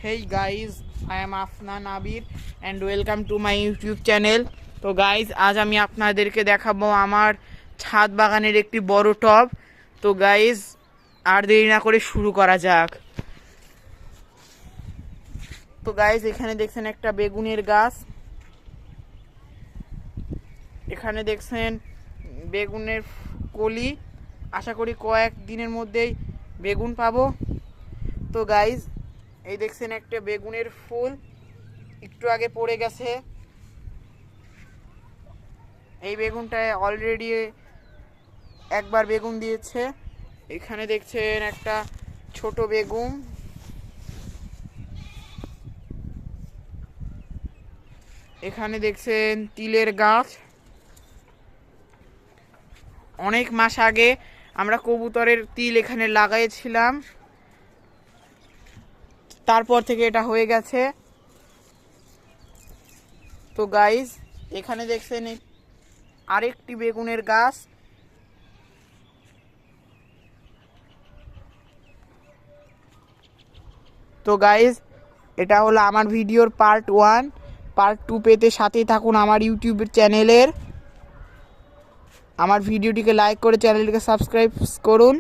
Hey guys, I am Afnan Abir and welcome to my YouTube channel. তো guys আজ আমি আপনাদেরকে দেখাবো আমার ছাদ বাগানের একটি বড় টব। তো গাইজ আর দেরি না করে শুরু করা যাক। তো গাইজ এখানে দেখছেন একটা বেগুনের গাছ, এখানে দেখছেন বেগুনের কলি। আশা করি কয়েক দিনের মধ্যেই বেগুন পাবো। তো গাইজ এই দেখছেন একটা বেগুনের ফুল একটু আগে পড়ে গেছে। এই বেগুনটায় অলরেডি একবার বেগুন দিয়েছে। এখানে দেখছেন একটা ছোট বেগুন, এখানে দেখছেন তিলের গাছ। অনেক মাস আগে আমরা কবুতরের তিল এখানে লাগাইছিলাম, তারপর থেকে এটা হয়ে গেছে। তো গাইজ এখানে দেখছেন আরেকটি বেগুনের গাছ। তো গাইজ এটা হলো আমার ভিডিওর পার্ট 1। পার্ট 2 পেতে সাথেই থাকুন আমার ইউটিউবের চ্যানেলের। আমার ভিডিওটিকে লাইক করে চ্যানেলটিকে সাবস্ক্রাইব করুন।